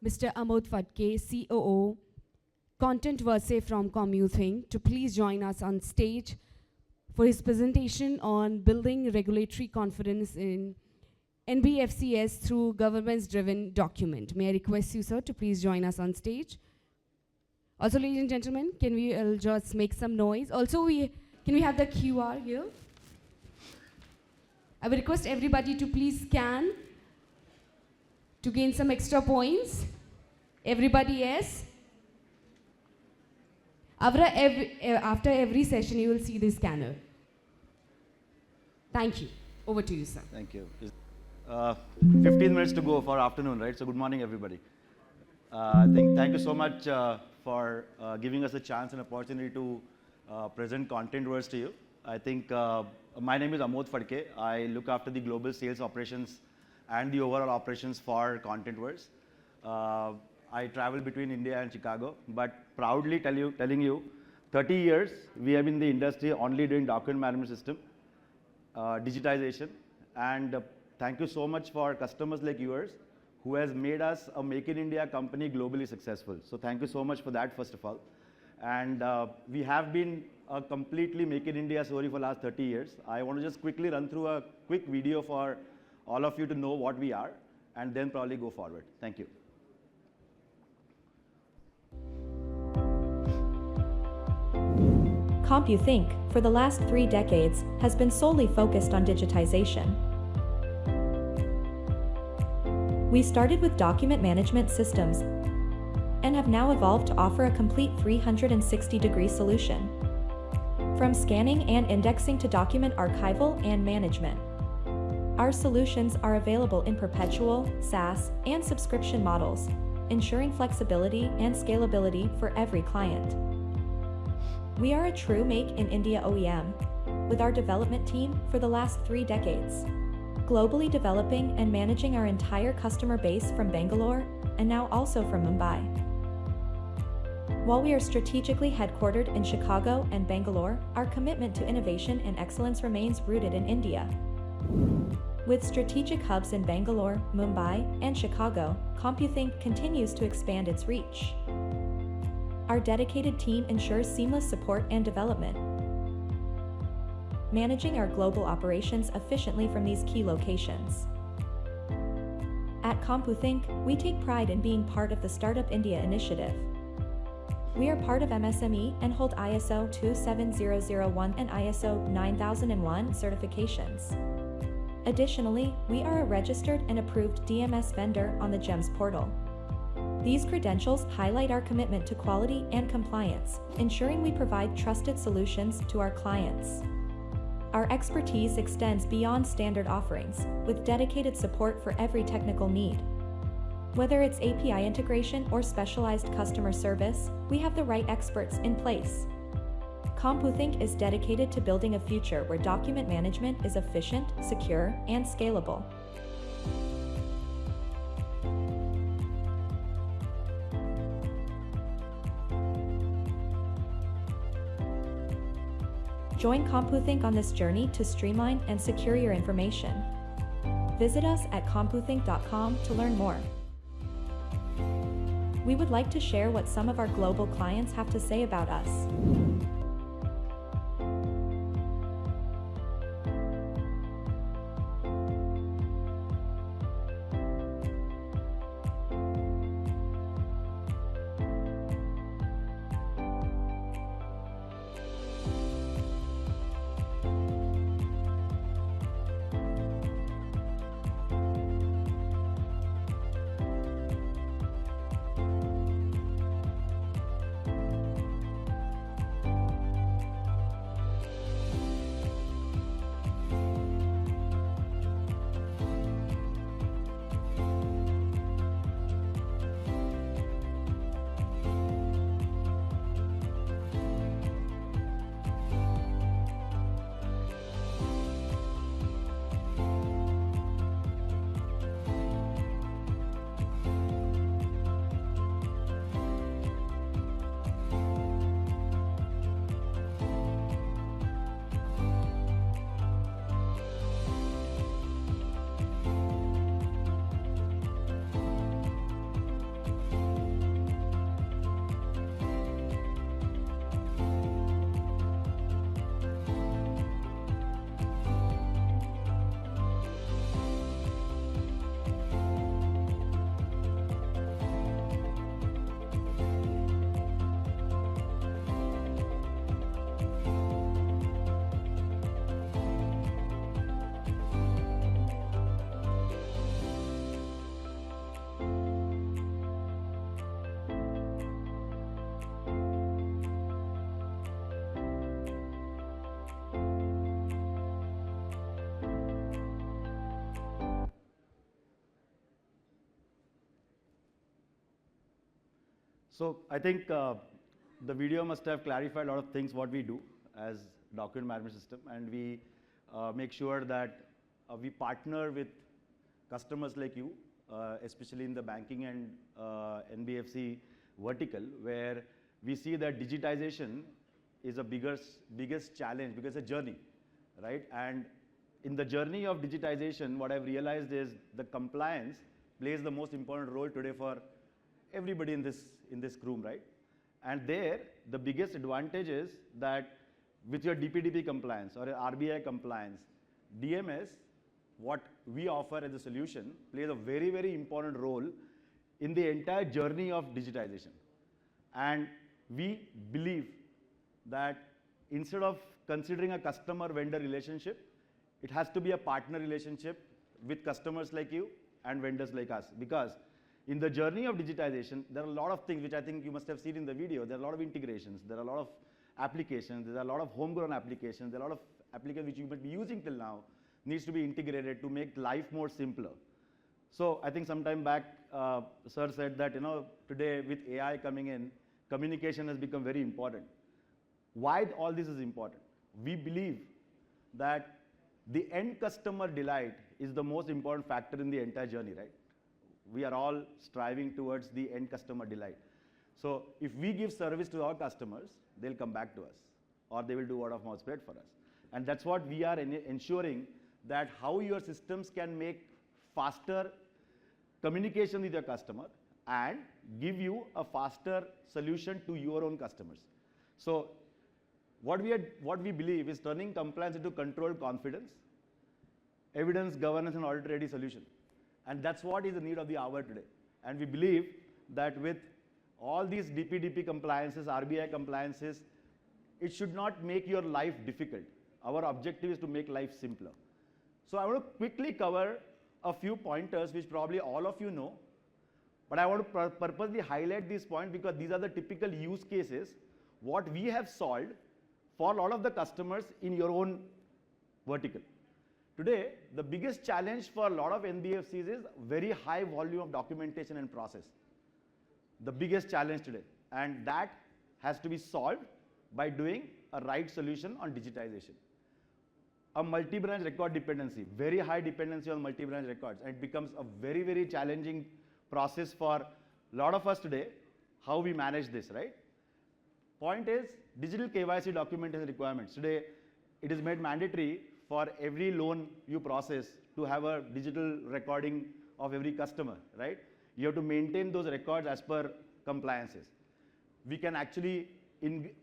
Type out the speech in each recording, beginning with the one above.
Mr. Amod Phadke, COO, Contentverse from Computhink, to please join us on stage for his presentation on building regulatory confidence in NBFCS through governance-driven document. May I request you, sir, to please join us on stage. Also, ladies and gentlemen, can we just make some noise? Also, can we have the QR here? I would request everybody to please scan to gain some extra points. Everybody, yes? After every session, you will see the scanner. Thank you. Over to you, sir. Thank you. 15 minutes to go for afternoon, right? So good morning, everybody. Thank you so much for giving us a chance and opportunity to present Contentverse to you. I think my name is Amod Phadke. I look after the global sales operations and the overall operations for Contentverse. I travel between India and Chicago, but proudly telling you, 30 years we have been in the industry only doing document management system, digitization, and thank you so much for customers like yours who has made us a Make in India company globally successful. So thank you so much for that, first of all. And we have been a completely Make in India story for the last 30 years. I want to just quickly run through a quick video for all of you to know what we are, and then probably go forward. Thank you. Computhink, for the last 3 decades, has been solely focused on digitization. We started with document management systems and have now evolved to offer a complete 360-degree solution. From scanning and indexing to document archival and management. Our solutions are available in perpetual, SaaS, and subscription models, ensuring flexibility and scalability for every client. We are a true Make in India OEM, with our development team for the last 3 decades, globally developing and managing our entire customer base from Bangalore and now also from Mumbai. While we are strategically headquartered in Chicago and Bangalore, our commitment to innovation and excellence remains rooted in India. With strategic hubs in Bangalore, Mumbai, and Chicago, Computhink continues to expand its reach. Our dedicated team ensures seamless support and development, managing our global operations efficiently from these key locations. At Computhink, we take pride in being part of the Startup India initiative. We are part of MSME and hold ISO 27001 and ISO 9001 certifications. Additionally, we are a registered and approved DMS vendor on the GEMS portal. These credentials highlight our commitment to quality and compliance, ensuring we provide trusted solutions to our clients. Our expertise extends beyond standard offerings, with dedicated support for every technical need. Whether it's API integration or specialized customer service, we have the right experts in place. Computhink is dedicated to building a future where document management is efficient, secure, and scalable. Join Computhink on this journey to streamline and secure your information. Visit us at computhink.com to learn more. We would like to share what some of our global clients have to say about us. So I think the video must have clarified a lot of things what we do as document management system, and we make sure that we partner with customers like you, especially in the banking and NBFC vertical, where we see that digitization is a biggest challenge because it's a journey, right? And in the journey of digitization, what I've realized is the compliance plays the most important role today for everybody in this room, right? And there, the biggest advantage is that with your DPDP compliance or RBI compliance, DMS, what we offer as a solution, plays a very, very important role in the entire journey of digitization. And we believe that instead of considering a customer-vendor relationship, it has to be a partner relationship with customers like you and vendors like us. Because in the journey of digitization, there are a lot of things which I think you must have seen in the video. There are a lot of integrations, there are a lot of applications, there are a lot of homegrown applications, there are a lot of applications which you might be using till now, needs to be integrated to make life more simpler. So I think some time back, sir said that, today with AI coming in, communication has become very important. Why all this is important? We believe that the end customer delight is the most important factor in the entire journey, right? We are all striving towards the end customer delight. So if we give service to our customers, they'll come back to us, or they will do word of mouth spread for us. And that's what we are ensuring, that how your systems can make faster communication with your customer and give you a faster solution to your own customers. So what we believe is turning compliance into controlled confidence, evidence, governance, and audit-ready solution. And that's what is the need of the hour today. And we believe that with all these DPDP compliances, RBI compliances, it should not make your life difficult. Our objective is to make life simpler. So I want to quickly cover a few pointers which probably all of you know, but I want to purposely highlight these points because these are the typical use cases what we have solved for a lot of the customers in your own vertical. Today, the biggest challenge for a lot of NBFCs is very high volume of documentation and process. The biggest challenge today. And that has to be solved by doing a right solution on digitization. A multi-branch record dependency, very high dependency on multi-branch records, and it becomes a very, very challenging process for a lot of us today, how we manage this, right? Point is, digital KYC documentation requirements. Today, it is made mandatory for every loan you process to have a digital recording of every customer, right? You have to maintain those records as per compliances. We can actually,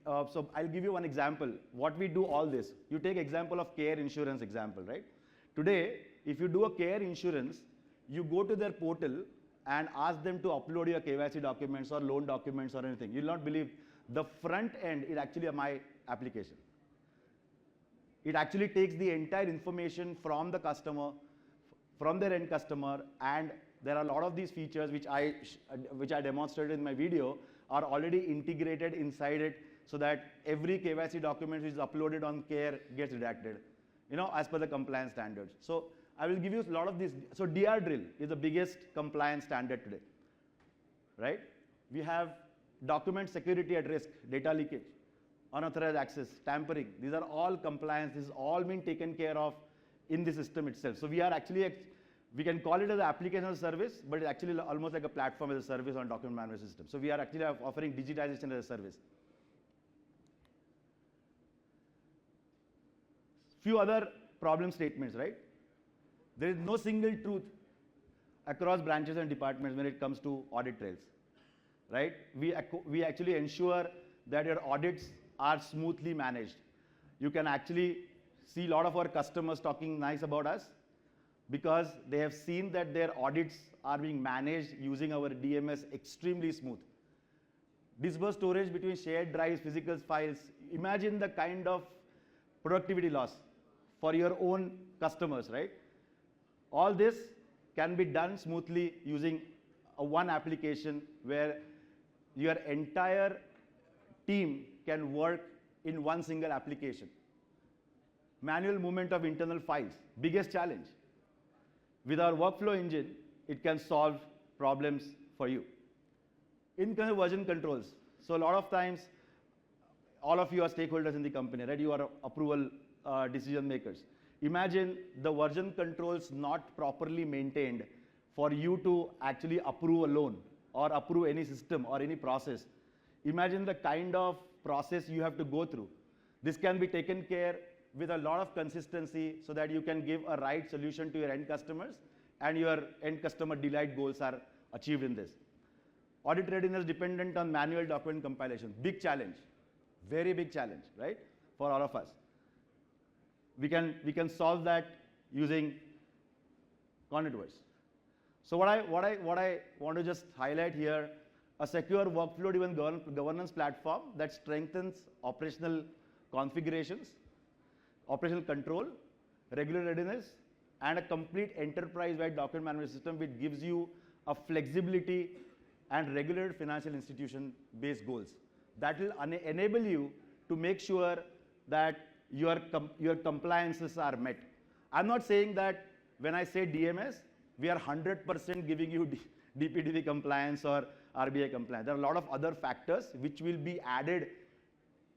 so I'll give you one example. What we do all this, you take example of care insurance example, right? Today, if you do a care insurance, you go to their portal and ask them to upload your KYC documents or loan documents or anything. You'll not believe the front end is actually my application. It actually takes the entire information from the customer, from their end customer, and there are a lot of these features which I demonstrated in my video are already integrated inside it so that every KYC document which is uploaded on care gets redacted, as per the compliance standards. So I will give you a lot of these. So DR drill is the biggest compliance standard today, right? We have document security at risk, data leakage, unauthorized access, tampering. These are all compliance. This is all being taken care of in the system itself. So we are actually, we can call it as an application as a service, but it's actually almost like a platform as a service on document management system. So we are actually offering digitization as a service. Few other problem statements, right? There is no single truth across branches and departments when it comes to audit trails, right? We actually ensure that your audits are smoothly managed. You can actually see a lot of our customers talking nice about us because they have seen that their audits are being managed using our DMS extremely smooth. Disburse storage between shared drives, physical files. Imagine the kind of productivity loss for your own customers, right? All this can be done smoothly using one application where your entire team can work in one single application. Manual movement of internal files, biggest challenge. With our workflow engine, it can solve problems for you. Incoming version controls. So a lot of times, all of you are stakeholders in the company, right? You are approval decision makers. Imagine the version controls not properly maintained for you to actually approve a loan or approve any system or any process. Imagine the kind of process you have to go through. This can be taken care with a lot of consistency so that you can give a right solution to your end customers and your end customer delight goals are achieved in this. Audit readiness dependent on manual document compilation. Big challenge, very big challenge, right? For all of us. We can solve that using Contentverse. So what I want to just highlight here, a secure workflow-driven governance platform that strengthens operational configurations, operational control, regular readiness, and a complete enterprise-wide document management system which gives you a flexibility and regulated financial institution-based goals. That will enable you to make sure that your compliances are met. I'm not saying that when I say DMS, we are 100% giving you DPDP compliance or RBI compliance. There are a lot of other factors which will be added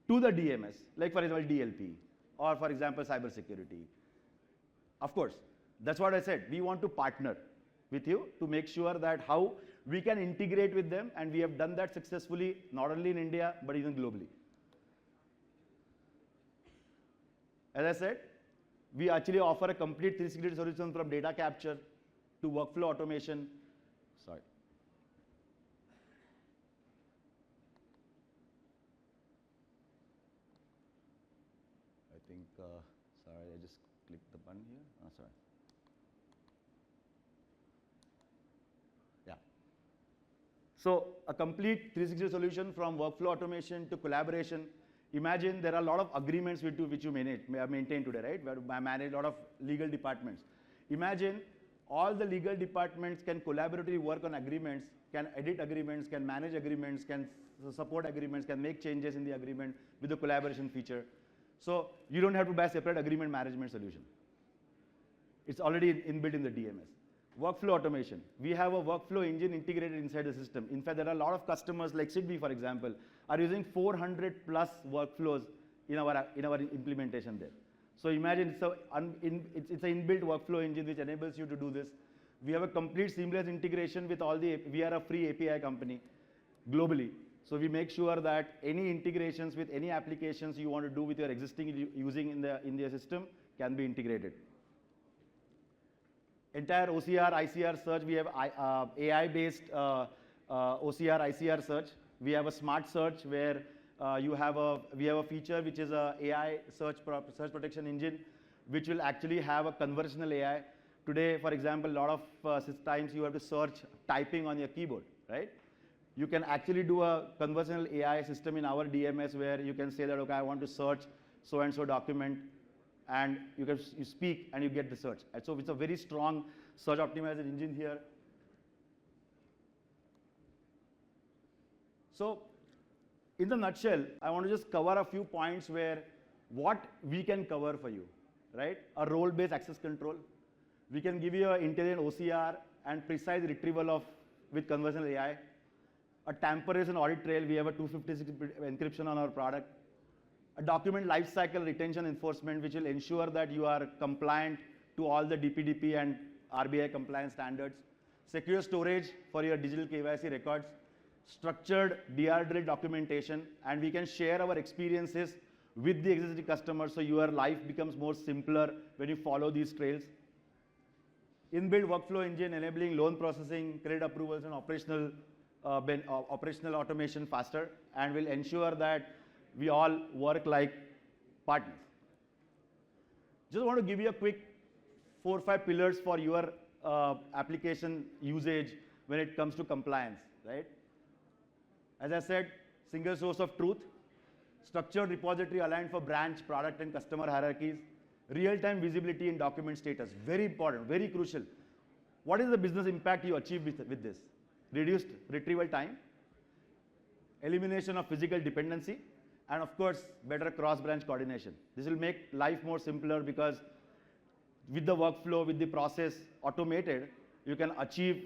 to the DMS, like for example DLP, or for example cybersecurity. Of course, that's what I said. We want to partner with you to make sure that how we can integrate with them, and we have done that successfully, not only in India, but even globally. As I said, we actually offer a complete 360 solution from data capture to workflow automation. Sorry. I think, sorry, I just clicked the button here. Oh, sorry. Yeah. So a complete 360 solution from workflow automation to collaboration. Imagine there are a lot of agreements which you maintain today, right? Where I manage a lot of legal departments. Imagine all the legal departments can collaboratively work on agreements, can edit agreements, can manage agreements, can support agreements, can make changes in the agreement with the collaboration feature. So you don't have to buy a separate agreement management solution. It's already inbuilt in the DMS. Workflow automation. We have a workflow engine integrated inside the system. In fact, there are a lot of customers like Sidby, for example, are using 400 plus workflows in our implementation there. So imagine it's an inbuilt workflow engine which enables you to do this. We have a complete seamless integration with all the, we are a free API company globally. So we make sure that any integrations with any applications you want to do with your existing using in the system can be integrated. Entire OCR, ICR search, we have AI-based OCR, ICR search. We have a smart search where we have a feature which is a AI search protection engine, which will actually have a conversational AI. Today, for example, a lot of times you have to search typing on your keyboard, right? You can actually do a conversational AI system in our DMS where you can say that, okay, I want to search so-and-so document, and you speak and you get the search. And so it's a very strong search optimizer engine here. So in the nutshell, I want to just cover a few points where what we can cover for you, right? A role-based access control. We can give you an intelligent OCR and precise retrieval with conversational AI. A tamperers and audit trail, we have a 256 encryption on our product. A document lifecycle retention enforcement, which will ensure that you are compliant to all the DPDP and RBI compliance standards. Secure storage for your digital KYC records. Structured DR drill documentation, and we can share our experiences with the existing customers so your life becomes more simpler when you follow these trails. Inbuilt workflow engine enabling loan processing, credit approvals, and operational automation faster, and will ensure that we all work like partners. Just want to give you a quick 4 or 5 pillars for your application usage when it comes to compliance, right? As I said, single source of truth, structured repository aligned for branch, product, and customer hierarchies, real-time visibility in document status, very important, very crucial. What is the business impact you achieve with this? Reduced retrieval time, elimination of physical dependency, and of course, better cross-branch coordination. This will make life more simpler because with the workflow, with the process automated, you can achieve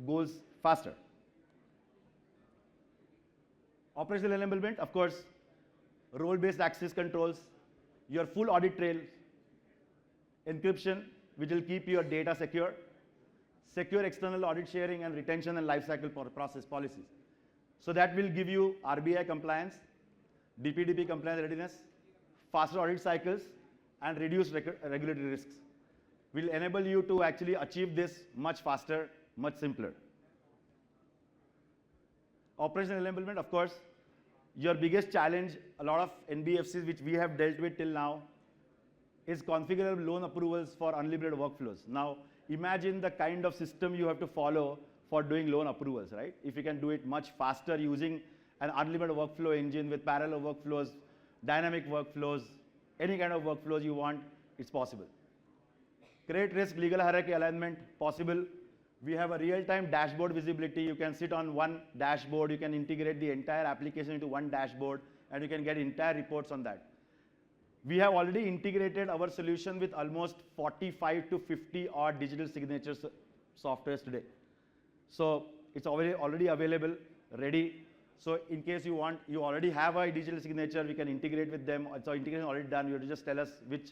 goals faster. Operational enablement, of course, role-based access controls, your full audit trail, encryption, which will keep your data secure, secure external audit sharing and retention and lifecycle process policies. So that will give you RBI compliance, DPDP compliance readiness, faster audit cycles, and reduced regulatory risks. Will enable you to actually achieve this much faster, much simpler. Operational enablement, of course, your biggest challenge, a lot of NBFCs which we have dealt with till now, is configurable loan approvals for unlimited workflows. Now, imagine the kind of system you have to follow for doing loan approvals, right? If you can do it much faster using an unlimited workflow engine with parallel workflows, dynamic workflows, any kind of workflows you want, it's possible. Credit risk, legal hierarchy alignment, possible. We have a real-time dashboard visibility. You can sit on one dashboard. You can integrate the entire application into one dashboard, and you can get entire reports on that. We have already integrated our solution with almost 45 to 50 odd digital signatures softwares today. So it's already available, ready. So in case you want, you already have a digital signature, we can integrate with them. So integration is already done. You have to just tell us which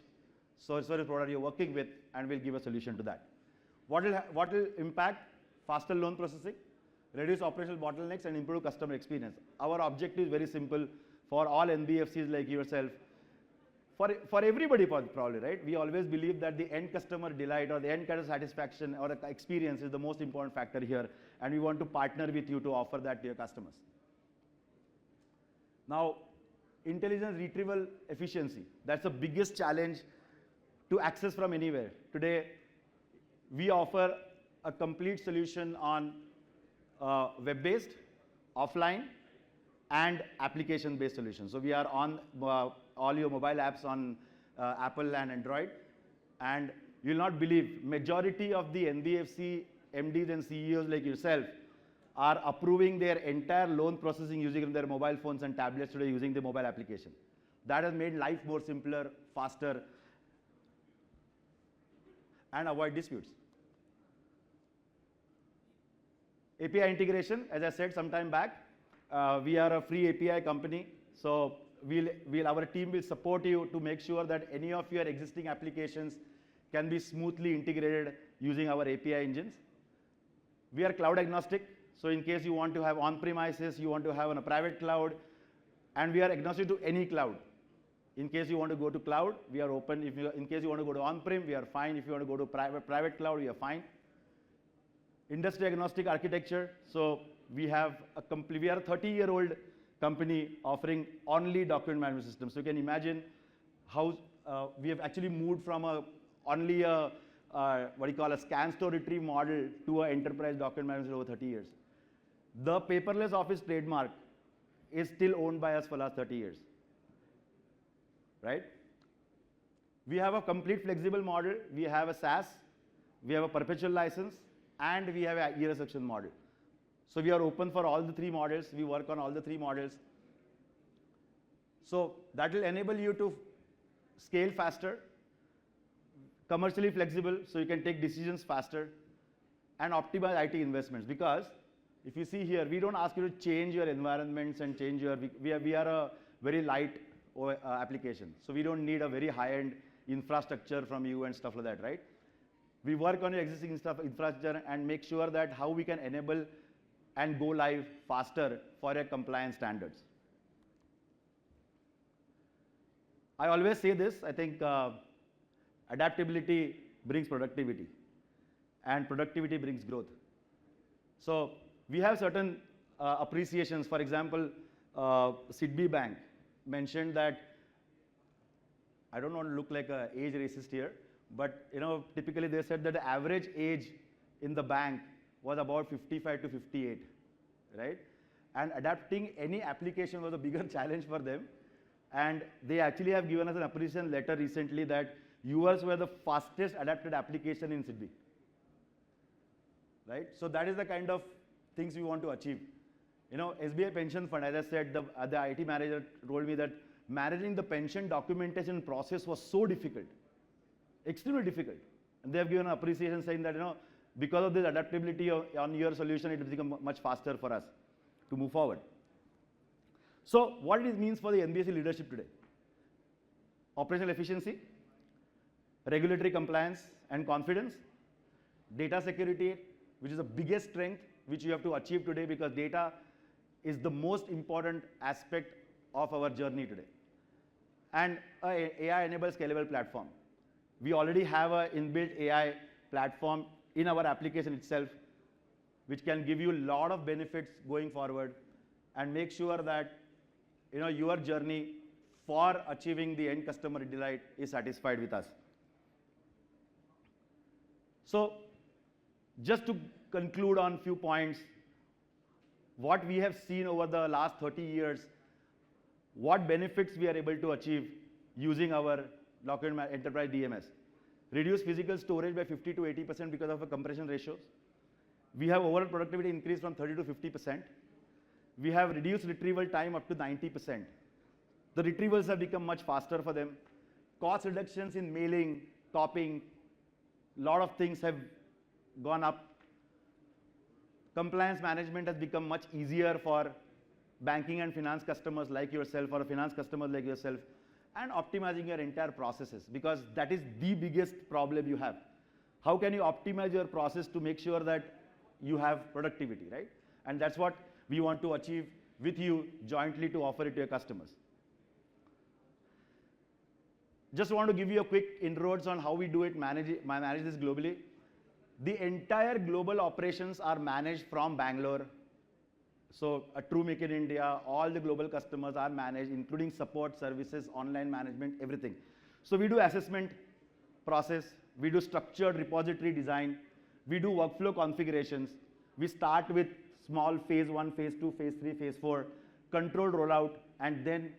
service provider you're working with, and we'll give a solution to that. What will impact? Faster loan processing, reduce operational bottlenecks, and improve customer experience. Our objective is very simple for all NBFCs like yourself. For everybody probably, right? We always believe that the end customer delight or the end customer satisfaction or experience is the most important factor here, and we want to partner with you to offer that to your customers. Now, intelligence retrieval efficiency. That's the biggest challenge to access from anywhere. Today, we offer a complete solution on web-based, offline, and application-based solutions. So we are on all your mobile apps on Apple and Android. And you'll not believe, majority of the NBFC MDs and CEOs like yourself are approving their entire loan processing using their mobile phones and tablets today using the mobile application. That has made life more simpler, faster, and avoid disputes. API integration, as I said some time back, we are a free API company, so our team will support you to make sure that any of your existing applications can be smoothly integrated using our API engines. We are cloud agnostic, so in case you want to have on-premises, you want to have on a private cloud, and we are agnostic to any cloud. In case you want to go to cloud, we are open. In case you want to go to on-prem, we are fine. If you want to go to private cloud, we are fine. Industry agnostic architecture. So we have we are a 30-year-old company offering only document management systems. So you can imagine how we have actually moved from only a what you call a scan, store, retrieve model to an enterprise document management over 30 years. The paperless office trademark is still owned by us for the last 30 years. Right? We have a complete flexible model. We have a SaaS, we have a perpetual license, and we have an e-reception model. So we are open for all the three models. We work on all the three models. So that will enable you to scale faster, commercially flexible, so you can take decisions faster, and optimize IT investments. Because if you see here, we don't ask you to change your environments and change your, we are a very light application. So we don't need a very high-end infrastructure from you and stuff like that, right? We work on your existing infrastructure and make sure that how we can enable and go live faster for your compliance standards. I always say this, I think adaptability brings productivity, and productivity brings growth. So we have certain appreciations. For example, Sidbi Bank mentioned that, I don't want to look like an age racist here, but typically they said that the average age in the bank was about 55 to 58, right? And adapting any application was a bigger challenge for them. And they actually have given us an appreciation letter recently that yours were the fastest adapted application in Sidbi, right? So that is the kind of things we want to achieve. SBI Pension Fund, as I said, the IT manager told me that managing the pension documentation process was so difficult, extremely difficult. And they have given an appreciation saying that, because of this adaptability on your solution, it will become much faster for us to move forward. So what it means for the NBFC leadership today? Operational efficiency, regulatory compliance and confidence, data security, which is the biggest strength which you have to achieve today, because data is the most important aspect of our journey today. And an AI-enabled scalable platform. We already have an inbuilt AI platform in our application itself, which can give you a lot of benefits going forward and make sure that your journey for achieving the end customer delight is satisfied with us. So just to conclude on a few points, what we have seen over the last 30 years, what benefits we are able to achieve using our document enterprise DMS. Reduce physical storage by 50 to 80% because of the compression ratios. We have overall productivity increased from 30 to 50%. We have reduced retrieval time up to 90%. The retrievals have become much faster for them. Cost reductions in mailing, copying, a lot of things have gone up. Compliance management has become much easier for banking and finance customers like yourself, or finance customers like yourself, and optimizing your entire processes, because that is the biggest problem you have. How can you optimize your process to make sure that you have productivity, right? And that's what we want to achieve with you jointly to offer it to your customers. Just want to give you a quick inroads on how we do it, manage this globally. The entire global operations are managed from Bangalore. So a true make in India, all the global customers are managed, including support services, online management, everything. So we do assessment process, we do structured repository design, we do workflow configurations. We start with small phase 1, phase 2, phase 3, phase 4, controlled rollout, and then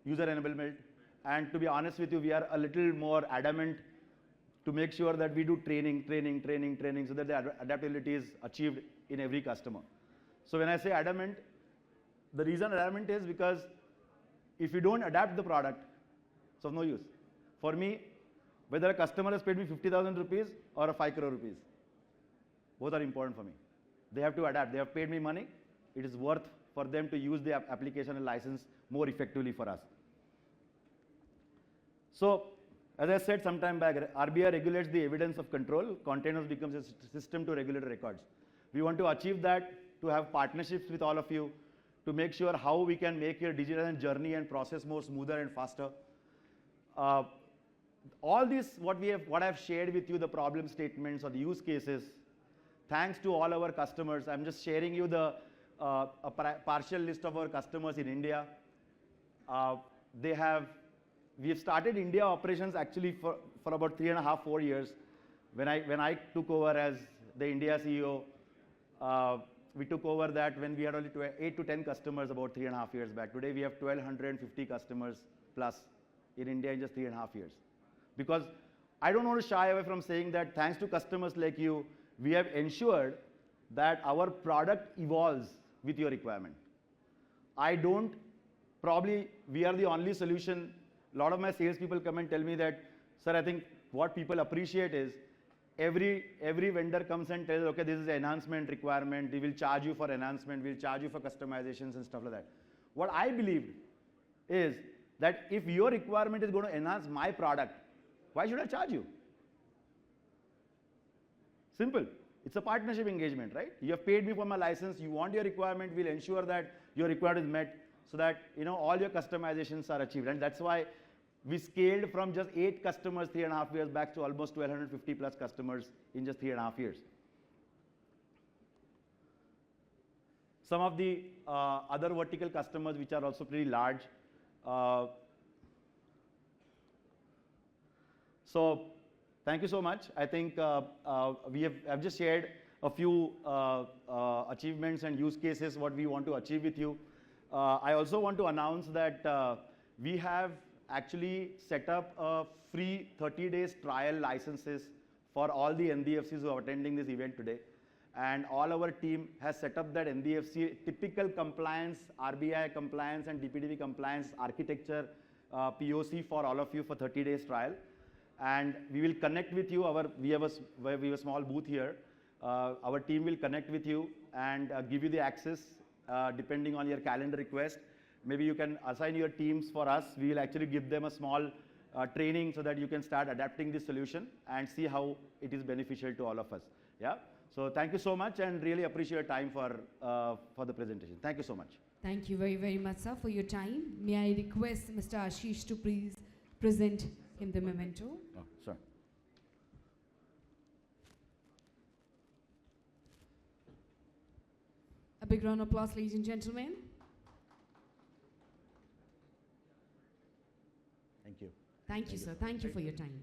user enablement. And to be honest with you, we are a little more adamant to make sure that we do training, so that the adaptability is achieved in every customer. So when I say adamant, the reason adamant is because if you don't adapt the product, it's of no use. For me, whether a customer has paid me 50,000 rupees or 5 crore rupees, both are important for me. They have to adapt. They have paid me money. It is worth for them to use the application and license more effectively for us. So, as I said some time back, RBI regulates the evidence of control. Containers becomes a system to regulate records. We want to achieve that, to have partnerships with all of you, to make sure how we can make your digital journey and process more smoother and faster. All this, what I've shared with you, the problem statements or the use cases, thanks to all our customers. I'm just sharing you the partial list of our customers in India. We have started India operations actually for about 3.5, 4 years. When I took over as the India CEO, we took over that when we had only 8 to 10 customers about 3.5 years back. Today we have 1,250 customers plus in India in just 3.5 years. Because I don't want to shy away from saying that thanks to customers like you, we have ensured that our product evolves with your requirement. Probably we are the only solution. A lot of my salespeople come and tell me that, sir, I think what people appreciate is every vendor comes and tells, okay, this is an enhancement requirement. We will charge you for enhancement. We'll charge you for customizations and stuff like that. What I believed is that if your requirement is going to enhance my product, why should I charge you? Simple. It's a partnership engagement, right? You have paid me for my license. You want your requirement. We'll ensure that your requirement is met so that all your customizations are achieved. And that's why we scaled from just 8 customers 3.5 years back to almost 1,250 plus customers in just 3.5 years. Some of the other vertical customers which are also pretty large. So thank you so much. I think I've just shared a few achievements and use cases what we want to achieve with you. I also want to announce that we have actually set up a free 30 days trial licenses for all the NBFCs who are attending this event today. And all our team has set up that NBFC typical compliance, RBI compliance and DPDP compliance architecture POC for all of you for 30 days trial. And we will connect with you. We have a small booth here. Our team will connect with you and give you the access depending on your calendar request. maybe you can assign your teams for us. We will actually give them a small training so that you can start adapting this solution and see how it is beneficial to all of us. Yeah. So thank you so much, and really appreciate your time for the presentation. Thank you so much. Thank you very, very much, sir, for your time. May I request Mr. Ashish to please present him the memento? Oh, sorry. A big round of applause, ladies and gentlemen. Thank you. Thank you, sir. Thank you for your time.